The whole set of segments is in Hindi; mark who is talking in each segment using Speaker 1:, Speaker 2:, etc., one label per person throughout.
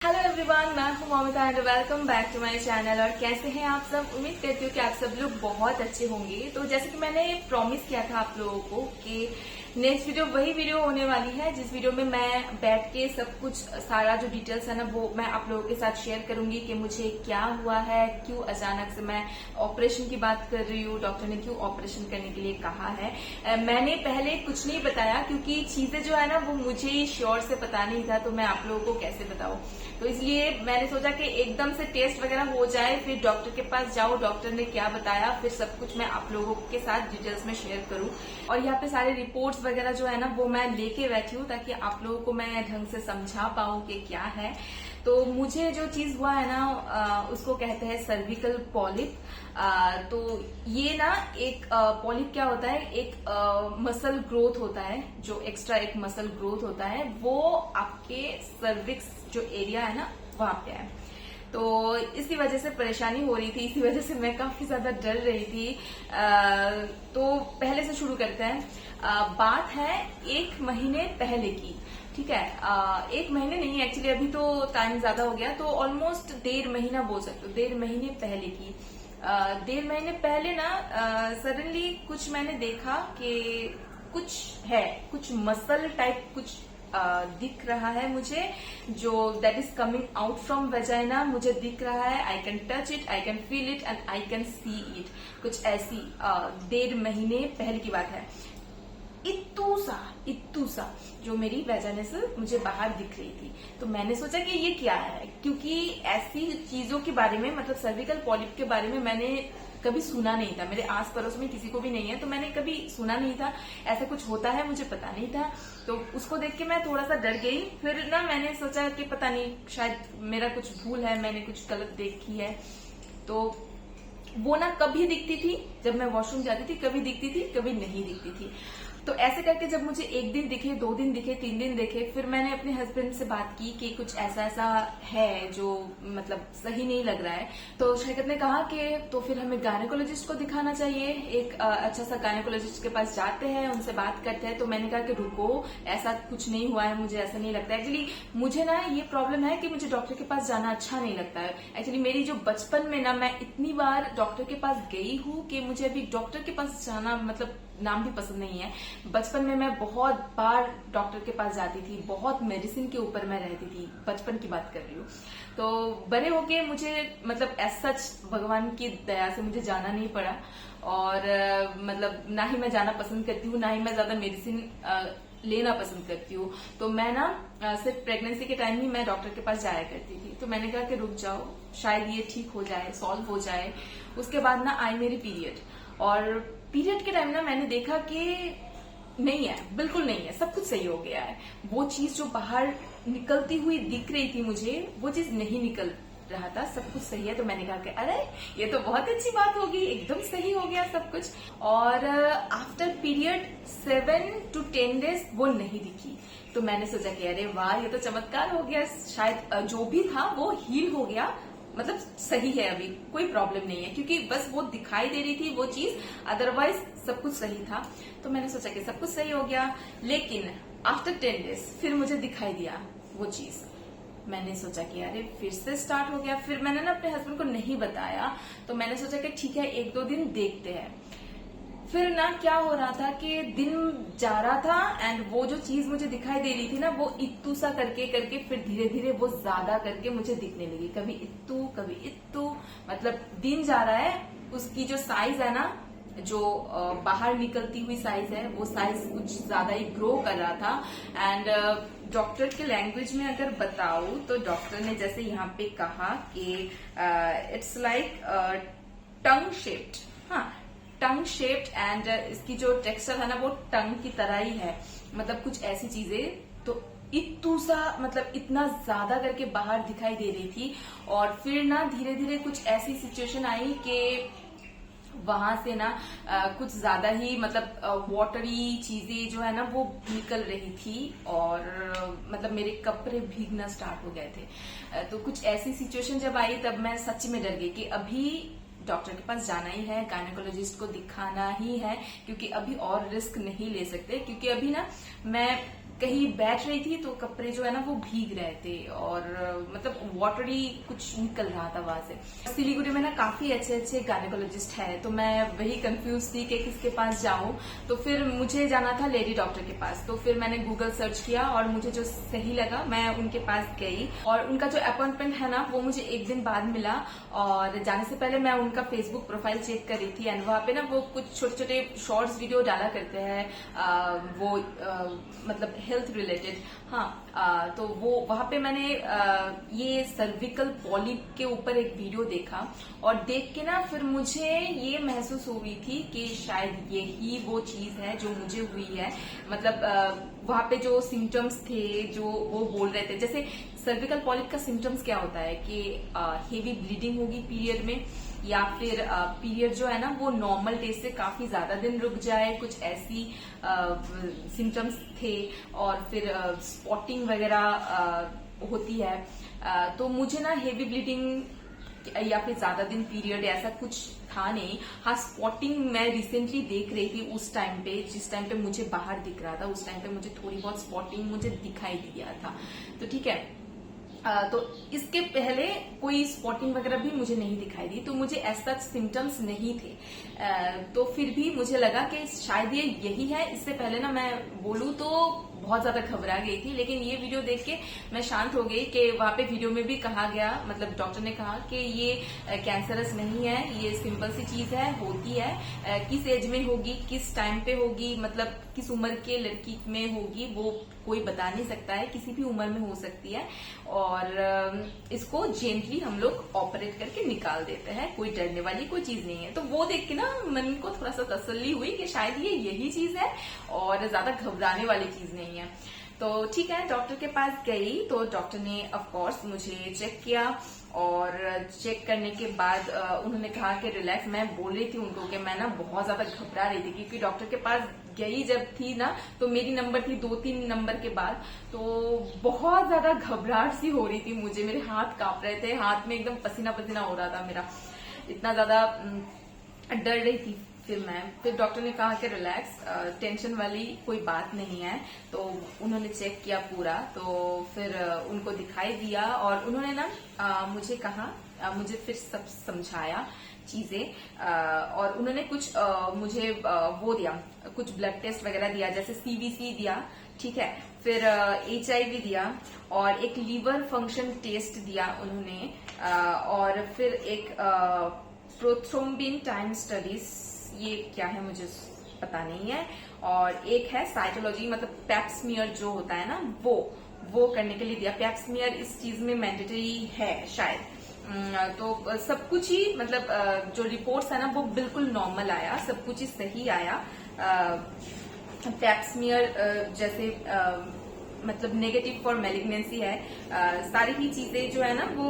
Speaker 1: हेलो एवरीवन, मैं हूं Mamita and welcome back to my channel. और कैसे हैं आप सब? उम्मीद करती हूँ कि आप सब लोग बहुत अच्छे होंगे। तो जैसे कि मैंने प्रॉमिस किया था आप लोगों को कि नेक्स्ट वीडियो वही वीडियो होने वाली है जिस वीडियो में मैं बैठ के सब कुछ सारा जो डिटेल्स है ना वो मैं आप लोगों के साथ शेयर करूंगी कि मुझे क्या हुआ है, क्यों अचानक से मैं ऑपरेशन की बात कर रही हूँ, डॉक्टर ने क्यों ऑपरेशन करने के लिए कहा है। मैंने पहले कुछ नहीं बताया क्योंकि चीजें जो है ना वो मुझे ही श्योर से पता नहीं था, तो मैं आप लोगों को कैसे बताऊं। तो इसलिए मैंने सोचा कि एकदम से टेस्ट वगैरह हो जाए, फिर डॉक्टर के पास जाओ, डॉक्टर ने क्या बताया, फिर सब कुछ मैं आप लोगों के साथ डिटेल्स में शेयर करूं। और यहाँ पे सारे रिपोर्ट्स वगैरह जो है ना वो मैं लेके बैठी हूँ ताकि आप लोगों को मैं ढंग से समझा पाऊं कि क्या है। तो मुझे जो चीज हुआ है ना उसको कहते हैं सर्विकल पॉलिप। तो ये ना एक पॉलिप क्या होता है, एक मसल ग्रोथ होता है, जो एक्स्ट्रा एक मसल ग्रोथ होता है वो आपके सर्विक्स जो एरिया है ना वहां पे है। तो इसी वजह से परेशानी हो रही थी, इसी वजह से मैं काफी ज्यादा डर रही थी। तो पहले से शुरू करते हैं। बात है 1 महीने पहले की, ठीक है। 1 महीने नहीं, एक्चुअली अभी तो टाइम ज्यादा हो गया, तो ऑलमोस्ट 1.5 महीना बोल सकते हो, 1.5 महीने पहले की। 1.5 महीने पहले ना सडनली कुछ मैंने देखा कि कुछ है, कुछ मसल टाइप कुछ दिख रहा है मुझे, जो that is coming out from vagina मुझे दिख रहा है। I can touch it, I can feel it and I can see it. कुछ ऐसी 1.5 महीने पहले की बात है। इत्तू सा जो मेरी वैजाने से मुझे बाहर दिख रही थी। तो मैंने सोचा कि ये क्या है, क्योंकि ऐसी चीजों के बारे में, मतलब सर्विकल पॉलिप के बारे में मैंने कभी सुना नहीं था। मेरे आस पड़ोस में किसी को भी नहीं है, तो मैंने कभी सुना नहीं था ऐसा कुछ होता है, मुझे पता नहीं था। तो उसको देख के मैं थोड़ा सा डर गई। फिर ना मैंने सोचा कि पता नहीं, शायद मेरा कुछ भूल है, मैंने कुछ गलत देखी है। तो वो ना कभी दिखती थी जब मैं वॉशरूम जाती थी, कभी दिखती थी, कभी नहीं दिखती थी। तो ऐसे करके जब मुझे 1 दिन दिखे, 2 दिन दिखे, 3 दिन दिखे, फिर मैंने अपने हस्बैंड से बात की कि कुछ ऐसा ऐसा है जो मतलब सही नहीं लग रहा है। तो शैकत ने कहा कि तो फिर हमें गायनेकोलॉजिस्ट को दिखाना चाहिए, एक अच्छा सा गायनेकोलॉजिस्ट के पास जाते हैं, उनसे बात करते हैं। तो मैंने कहा कि रुको, ऐसा कुछ नहीं हुआ है, मुझे ऐसा नहीं लगता। एक्चुअली मुझे ना ये प्रॉब्लम है कि मुझे डॉक्टर के पास जाना अच्छा नहीं लगता है। एक्चुअली मेरी जो बचपन में ना मैं इतनी बार डॉक्टर के पास गई हूँ कि मुझे अभी डॉक्टर के पास जाना मतलब नाम भी पसंद नहीं है। बचपन में मैं बहुत बार डॉक्टर के पास जाती थी, बहुत मेडिसिन के ऊपर मैं रहती थी, बचपन की बात कर रही हूँ। तो बड़े होके मुझे मतलब एज सच भगवान की दया से मुझे जाना नहीं पड़ा। और मतलब ना ही मैं जाना पसंद करती हूँ, ना ही मैं ज्यादा मेडिसिन लेना पसंद करती हूँ। तो मैं ना सिर्फ प्रेगनेंसी के टाइम ही मैं डॉक्टर के पास जाया करती थी। तो मैंने कहा कि रुक जाओ, शायद ये ठीक हो जाए, सॉल्व हो जाए। उसके बाद ना आई मेरी पीरियड, और पीरियड के टाइम ना मैंने देखा कि नहीं है, बिल्कुल नहीं है, सब कुछ सही हो गया है। वो चीज जो बाहर निकलती हुई दिख रही थी मुझे, वो चीज नहीं निकल रहा था, सब कुछ सही है। तो मैंने कहा कि अरे ये तो बहुत अच्छी बात होगी, एकदम सही हो गया सब कुछ। और आफ्टर पीरियड 7 to 10 days वो नहीं दिखी। तो मैंने सोचा कि अरे वाह, ये तो चमत्कार हो गया, शायद जो भी था वो हील हो गया, मतलब सही है, अभी कोई प्रॉब्लम नहीं है, क्योंकि बस वो दिखाई दे रही थी वो चीज, अदरवाइज सब कुछ सही था। तो मैंने सोचा कि सब कुछ सही हो गया। लेकिन आफ्टर 10 days फिर मुझे दिखाई दिया वो चीज। मैंने सोचा कि अरे फिर से स्टार्ट हो गया। फिर मैंने ना अपने हस्बैंड को नहीं बताया। तो मैंने सोचा कि ठीक है, 1-2 दिन देखते हैं। फिर ना क्या हो रहा था कि दिन जा रहा था एंड वो जो चीज मुझे दिखाई दे रही थी ना, वो इत्तू सा करके करके फिर धीरे धीरे वो ज्यादा करके मुझे दिखने लगी। कभी इत्तू, कभी इत्तू, मतलब दिन जा रहा है, उसकी जो साइज है ना, जो बाहर निकलती हुई साइज है, वो साइज कुछ ज्यादा ही ग्रो कर रहा था। एंड डॉक्टर के लैंग्वेज में अगर बताऊं तो डॉक्टर ने जैसे यहाँ पे कहा कि इट्स लाइक टंग शेप्ड, हाँ टंग शेप्ड, एंड इसकी जो टेक्सचर है ना वो टंग की तरह ही है, मतलब कुछ ऐसी चीजें। तो इत्तू सा मतलब इतना ज्यादा करके बाहर दिखाई दे रही थी। और फिर ना धीरे धीरे कुछ ऐसी सिचुएशन आई कि वहां से ना कुछ ज्यादा ही मतलब वाटरी चीजें जो है ना वो निकल रही थी, और मतलब मेरे कपड़े भीगना स्टार्ट हो गए थे। तो कुछ ऐसी सिचुएशन जब आई तब मैं सच में डर गई कि अभी डॉक्टर के पास जाना ही है, गायनेकोलॉजिस्ट को दिखाना ही है, क्योंकि अभी और रिस्क नहीं ले सकते। क्योंकि अभी ना मैं कहीं बैठ रही थी तो कपड़े जो है ना वो भीग रहे थे और मतलब वाटरी कुछ निकल रहा था वहां से। सिलीगुड़ी में ना काफी अच्छे अच्छे गायनेकोलॉजिस्ट है, तो मैं वही कंफ्यूज थी कि किसके पास जाऊं। तो फिर मुझे जाना था लेडी डॉक्टर के पास, तो फिर मैंने गूगल सर्च किया और मुझे जो सही लगा मैं उनके पास गई। और उनका जो अपॉइंटमेंट है ना वो मुझे एक दिन बाद मिला, और जाने से पहले मैं उनका फेसबुक प्रोफाइल चेक कर रही थी एंड वहां पे ना वो कुछ छोटे छोटे शॉर्ट्स वीडियो डाला करते हैं, वो मतलब हेल्थ रिलेटेड। हाँ, तो वो वहां पे मैंने ये सर्विकल पॉलिप के ऊपर एक वीडियो देखा, और देख के ना फिर मुझे ये महसूस हुई थी कि शायद यही वो चीज है जो मुझे हुई है। मतलब वहां पे जो सिम्टम्स थे जो वो बोल रहे थे, जैसे सर्विकल पॉलिप का सिम्टम्स क्या होता है कि हेवी ब्लीडिंग होगी पीरियड में, या फिर पीरियड जो है ना वो नॉर्मल डेज से काफी ज्यादा दिन रुक जाए, कुछ ऐसी सिम्टम्स थे। और फिर स्पॉटिंग वगैरह होती है। तो मुझे ना हेवी ब्लीडिंग या फिर ज्यादा दिन पीरियड ऐसा कुछ था नहीं। हाँ, स्पॉटिंग मैं रिसेंटली देख रही थी उस टाइम पे, जिस टाइम पे मुझे बाहर दिख रहा था उस टाइम पे मुझे थोड़ी बहुत स्पॉटिंग मुझे दिखाई दिया था। तो ठीक है, तो इसके पहले कोई स्पॉटिंग वगैरह भी मुझे नहीं दिखाई दी, तो मुझे ऐसा सिम्टम्स नहीं थे। तो फिर भी मुझे लगा कि शायद ये यही है। इससे पहले ना मैं बोलूं तो बहुत ज्यादा घबरा गई थी, लेकिन ये वीडियो देख के मैं शांत हो गई कि वहां पे वीडियो में भी कहा गया, मतलब डॉक्टर ने कहा कि ये कैंसरस नहीं है, ये सिंपल सी चीज है, होती है। किस एज में होगी, किस टाइम पे होगी, मतलब किस उम्र के लड़की में होगी वो कोई बता नहीं सकता है, किसी भी उम्र में हो सकती है। और इसको जेंटली हम लोग ऑपरेट करके निकाल देते हैं, कोई डरने वाली कोई चीज नहीं है। तो वो देख के ना मन को थोड़ा सा तसल्ली हुई कि शायद ये यही चीज है और ज्यादा घबराने वाली चीज नहीं है। तो ठीक है, डॉक्टर के पास गई तो डॉक्टर ने ऑफ कोर्स मुझे चेक किया, और चेक करने के बाद उन्होंने कहा कि रिलैक्स। मैं बोल रही थी उनको कि मैं ना बहुत ज्यादा घबरा रही थी, क्योंकि डॉक्टर के पास गई जब थी ना तो मेरी नंबर थी 2-3 नंबर के बाद, तो बहुत ज्यादा घबराहट सी हो रही थी मुझे। मेरे हाथ कांप रहे थे, हाथ में एकदम पसीना पसीना हो रहा था मेरा, इतना ज्यादा डर रही थी। फिर डॉक्टर ने कहा कि रिलैक्स, टेंशन वाली कोई बात नहीं है। तो उन्होंने चेक किया पूरा, तो फिर उनको दिखाई दिया, और उन्होंने ना मुझे कहा, मुझे फिर सब समझाया चीजें, और उन्होंने कुछ मुझे वो दिया, कुछ ब्लड टेस्ट वगैरह दिया, जैसे सीबीसी दिया, ठीक है, फिर HIV दिया, और एक लीवर फंक्शन टेस्ट दिया उन्होंने, और फिर एक प्रोथ्रोम्बिन टाइम स्टडीज, ये क्या है मुझे पता नहीं है, और एक है साइटोलॉजी, मतलब पैप्समियर जो होता है ना वो करने के लिए दिया। पैप्समियर इस चीज में मैंडेटरी है शायद। तो सब कुछ ही, मतलब जो रिपोर्ट्स है ना वो बिल्कुल नॉर्मल आया, सब कुछ ही सही आया। पैप्समियर जैसे मतलब नेगेटिव फॉर मैलिग्नेंसी है, सारी ही चीजें जो है ना वो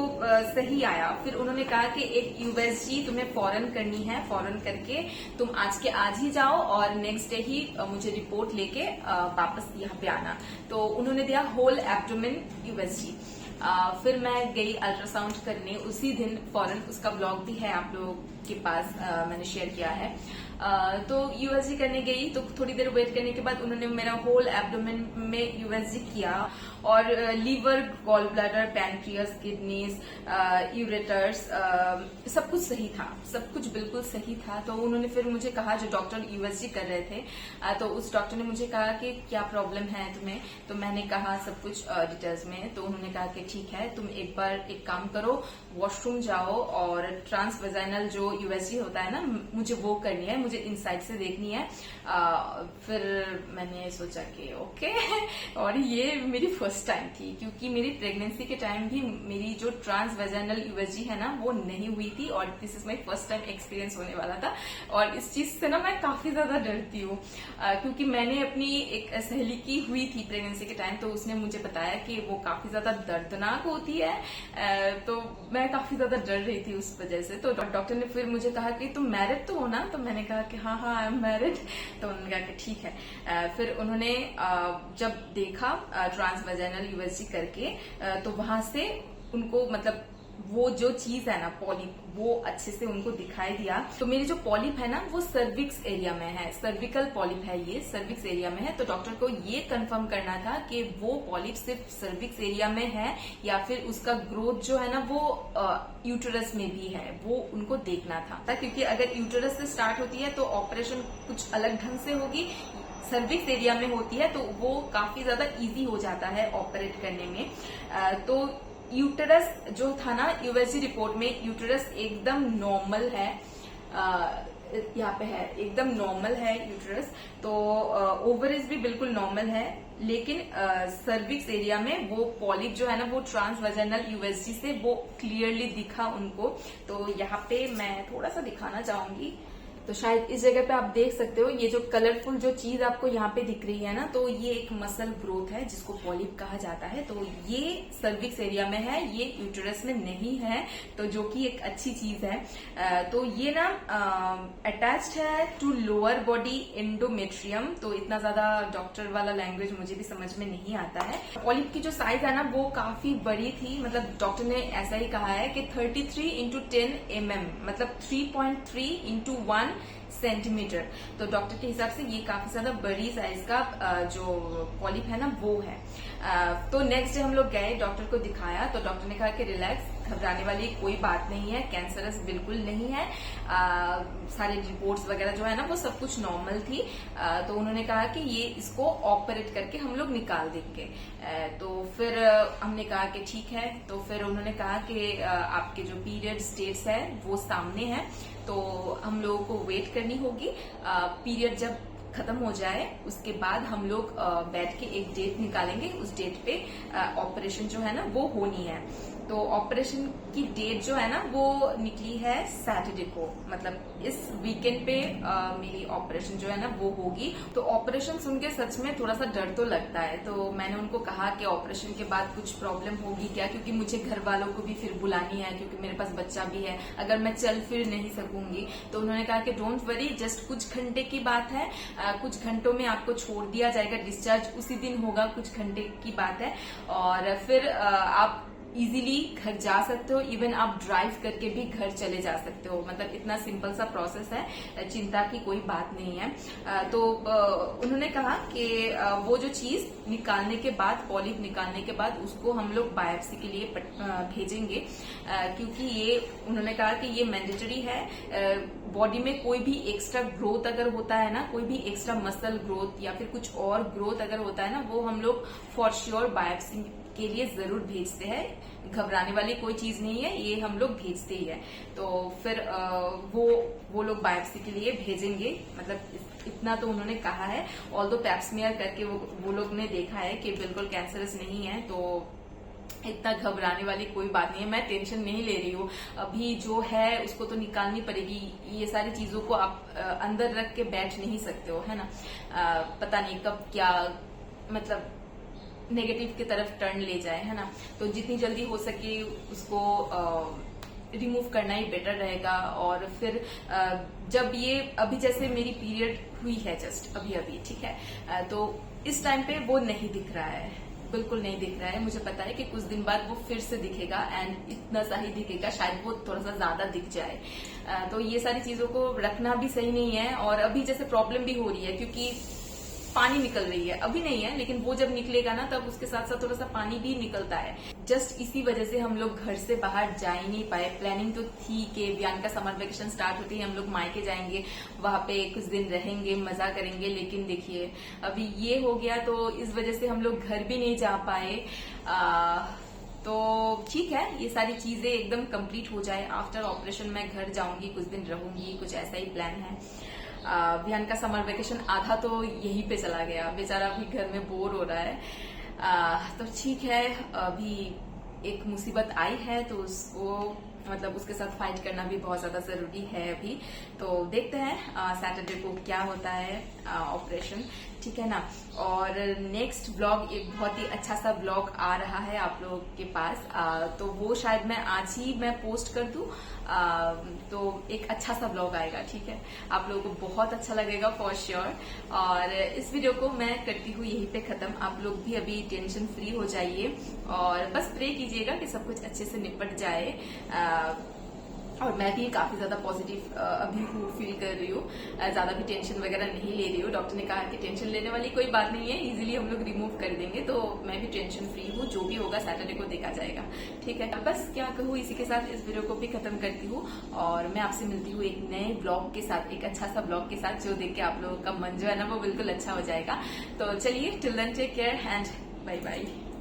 Speaker 1: सही आया। फिर उन्होंने कहा कि एक USG तुम्हें फौरन करनी है, फौरन करके तुम आज के आज ही जाओ और नेक्स्ट डे ही मुझे रिपोर्ट लेके वापस यहाँ पे आना। तो उन्होंने दिया होल एब्डोमेन USG। फिर मैं गई अल्ट्रासाउंड करने उसी दिन फौरन, उसका ब्लॉग भी है आप लोगों के पास, मैंने शेयर किया है। तो USG करने गई, तो थोड़ी देर वेट करने के बाद उन्होंने मेरा होल एब्डोमेन में USG किया, और liver, gall bladder, pancreas, kidneys, ureters, सब कुछ सही था, सब कुछ बिल्कुल सही था। तो उन्होंने फिर मुझे कहा, जो डॉक्टर USG कर रहे थे, तो उस डॉक्टर ने मुझे कहा कि क्या प्रॉब्लम है तुम्हें, तो मैंने कहा सब कुछ डिटेल्स में। तो उन्होंने कहा कि ठीक है, तुम एक बार एक काम करो, वॉशरूम जाओ, और ट्रांसवेजाइनल जो USG होता है ना, मुझे वो करनी है, मुझे इनसाइड से देखनी है। फिर मैंने सोचा कि ओके और ये मेरी फर्स्ट टाइम थी, क्योंकि मेरी प्रेगनेंसी के टाइम भी मेरी जो ट्रांसवेजाइनल USG है ना वो नहीं हुई थी, और this is my first time experience होने वाला था। और इस चीज से ना मैं काफी ज्यादा डरती हूँ, क्योंकि मैंने अपनी एक सहेली की हुई थी प्रेगनेंसी के टाइम, तो उसने मुझे बताया कि वो काफी ज्यादा दर्दनाक होती है। तो मैं काफी ज्यादा डर रही थी उस वजह से। तो डॉक्टर ने फिर मुझे कहा कि तुम मैरिड तो हो ना, तो मैंने कहा कि हाँ आई एम मैरिड। तो उन्होंने कहा कि ठीक है। फिर उन्होंने जब देखा ट्रांसवेजाइनल USG करके, तो वहां से उनको मतलब वो जो चीज है ना पॉलिप, वो अच्छे से उनको दिखाई दिया। तो मेरी जो पॉलिप है ना वो सर्विक्स एरिया में है, सर्विकल पॉलिप है, ये सर्विक्स एरिया में है। तो डॉक्टर को ये कंफर्म करना था कि वो पॉलिप सिर्फ सर्विक्स एरिया में है या फिर उसका ग्रोथ जो है ना वो यूटेरस में भी है, वो उनको देखना था। क्योंकि अगर यूटेरस से स्टार्ट होती है तो ऑपरेशन कुछ अलग ढंग से होगी, सर्विक्स एरिया में होती है तो वो काफी ज्यादा इजी हो जाता है ऑपरेट करने में। तो यूटेरस जो था ना यूएसजी रिपोर्ट में, यूटेरस एकदम नॉर्मल है, यहाँ पे है एकदम नॉर्मल है यूटेरस। तो ओवरीज भी बिल्कुल नॉर्मल है, लेकिन सर्विक्स एरिया में वो पॉलिप जो है ना वो ट्रांसवेजाइनल यूएसजी से वो क्लियरली दिखा उनको। तो यहाँ पे मैं थोड़ा सा दिखाना चाहूंगी। तो शायद इस जगह पे आप देख सकते हो, ये जो कलरफुल जो चीज आपको यहाँ पे दिख रही है ना, तो ये एक मसल ग्रोथ है जिसको पॉलिप कहा जाता है। तो ये सर्विक्स एरिया में है, ये यूटेरस में नहीं है, तो जो कि एक अच्छी चीज है। तो ये ना अटैच्ड है टू लोअर बॉडी एंडोमेट्रियम। तो इतना ज्यादा डॉक्टर वाला लैंग्वेज मुझे भी समझ में नहीं आता है। पॉलिप की जो साइज है ना वो काफी बड़ी थी, मतलब डॉक्टर ने ऐसा ही कहा है कि 33 इंटू 10 mm, मतलब 3.3 इंटू 1 सेंटीमीटर। तो डॉक्टर के हिसाब से ये काफी ज्यादा बड़ी साइज का जो पॉलिप है ना वो है। तो नेक्स्ट डे हम लोग गए, डॉक्टर को दिखाया, तो डॉक्टर ने कहा कि रिलैक्स, घबराने वाली कोई बात नहीं है, कैंसरस बिल्कुल नहीं है। सारे रिपोर्ट्स वगैरह जो है ना वो सब कुछ नॉर्मल थी। तो उन्होंने कहा कि ये इसको ऑपरेट करके हम लोग निकाल देंगे। तो फिर हमने कहा कि ठीक है। तो फिर उन्होंने कहा कि आपके जो पीरियड डेट्स है वो सामने है, तो हम लोगों को वेट करनी होगी। पीरियड जब खत्म हो जाए उसके बाद हम लोग बैठ के एक डेट निकालेंगे, उस डेट पे ऑपरेशन जो है ना वो होनी है। तो ऑपरेशन की डेट जो है ना वो निकली है सैटरडे को, मतलब इस वीकेंड पे मेरी ऑपरेशन जो है ना वो होगी। तो ऑपरेशन सुन के सच में थोड़ा सा डर तो लगता है। तो मैंने उनको कहा कि ऑपरेशन के बाद कुछ प्रॉब्लम होगी क्या, क्योंकि मुझे घर वालों को भी फिर बुलानी है, क्योंकि मेरे पास बच्चा भी है, अगर मैं चल फिर नहीं सकूंगी। तो उन्होंने कहा कि डोंट वरी, जस्ट कुछ घंटे की बात है, कुछ घंटों में आपको छोड़ दिया जाएगा, डिस्चार्ज उसी दिन होगा, कुछ घंटे की बात है। और फिर आप इजीली घर जा सकते हो, इवन आप ड्राइव करके भी घर चले जा सकते हो, मतलब इतना सिंपल सा प्रोसेस है, चिंता की कोई बात नहीं है। तो उन्होंने कहा कि वो जो चीज निकालने के बाद, पॉलिप निकालने के बाद उसको हम लोग बायोप्सी के लिए भेजेंगे, क्योंकि ये उन्होंने कहा कि ये मैंडेटरी है। बॉडी में कोई भी एक्स्ट्रा ग्रोथ अगर होता है ना, कोई भी एक्स्ट्रा मसल ग्रोथ या फिर कुछ और ग्रोथ अगर होता है ना, वो हम लोग फॉर श्योर बायोप्सी के लिए जरूर भेजते हैं। घबराने वाली कोई चीज नहीं है, ये हम लोग भेजते ही है। तो फिर वो लोग बायोप्सी के लिए भेजेंगे, मतलब इतना तो उन्होंने कहा है। ऑल्दो पैप्समियर करके वो लोग ने देखा है कि बिल्कुल कैंसरस नहीं है, तो इतना घबराने वाली कोई बात नहीं है, मैं टेंशन नहीं ले रही हूँ। अभी जो है उसको तो निकालनी पड़ेगी, ये सारी चीजों को आप अंदर रख के बैठ नहीं सकते हो, है ना। पता नहीं कब क्या मतलब नेगेटिव की तरफ टर्न ले जाए, है ना। तो जितनी जल्दी हो सके उसको रिमूव करना ही बेटर रहेगा। और फिर जब ये अभी जैसे मेरी पीरियड हुई है जस्ट अभी ठीक है, तो इस टाइम पे वो नहीं दिख रहा है, बिल्कुल नहीं दिख रहा है। मुझे पता है कि कुछ दिन बाद वो फिर से दिखेगा एंड इतना सा ही दिखेगा, शायद वो थोड़ा सा ज्यादा दिख जाए। तो ये सारी चीजों को रखना भी सही नहीं है। और अभी जैसे प्रॉब्लम भी हो रही है क्योंकि पानी निकल रही है, अभी नहीं है लेकिन वो जब निकलेगा ना तब उसके साथ साथ थोड़ा सा पानी भी निकलता है। जस्ट इसी वजह से हम लोग घर से बाहर जा ही नहीं पाए। प्लानिंग तो थी कि बियान का समर वेकेशन स्टार्ट होती है हम लोग मायके जाएंगे, वहां पे कुछ दिन रहेंगे, मजा करेंगे, लेकिन देखिए अभी ये हो गया तो इस वजह से हम लोग घर भी नहीं जा पाए। तो ठीक है, ये सारी चीजें एकदम कंप्लीट हो जाए, आफ्टर ऑपरेशन मैं घर जाऊंगी, कुछ दिन रहूंगी, कुछ ऐसा ही प्लान है। बिहान का समर वेकेशन आधा तो यहीं पे चला गया, बेचारा अभी घर में बोर हो रहा है। तो ठीक है, अभी एक मुसीबत आई है तो उसको मतलब उसके साथ फाइट करना भी बहुत ज्यादा जरूरी है अभी। तो देखते हैं सैटरडे को क्या होता है ऑपरेशन। ठीक है ना। और नेक्स्ट ब्लॉग एक बहुत ही अच्छा सा ब्लॉग आ रहा है आप लोगों के पास, तो वो शायद मैं आज ही मैं पोस्ट कर दूं, तो एक अच्छा सा ब्लॉग आएगा, ठीक है। आप लोगों को बहुत अच्छा लगेगा फॉर श्योर। और इस वीडियो को मैं करती हूँ यहीं पे खत्म। आप लोग भी अभी टेंशन फ्री हो जाइए और बस प्रे कीजिएगा कि सब कुछ अच्छे से निपट जाए। और मैं भी काफी ज्यादा पॉजिटिव अभी फील कर रही हूँ, ज्यादा भी टेंशन वगैरह नहीं ले रही हूँ। डॉक्टर ने कहा कि टेंशन लेने वाली कोई बात नहीं है, इजीली हम लोग रिमूव कर देंगे, तो मैं भी टेंशन फ्री हूँ। जो भी होगा सैटरडे को देखा जाएगा, ठीक है। बस क्या कहूँ, इसी के साथ इस वीडियो को भी खत्म करती हूँ और मैं आपसे मिलती हूँ एक नए ब्लॉग के साथ, एक अच्छा सा ब्लॉग के साथ, जो देख के आप लोगों का मन जो है ना वो बिल्कुल अच्छा हो जाएगा। तो चलिए, till then take care and bye bye.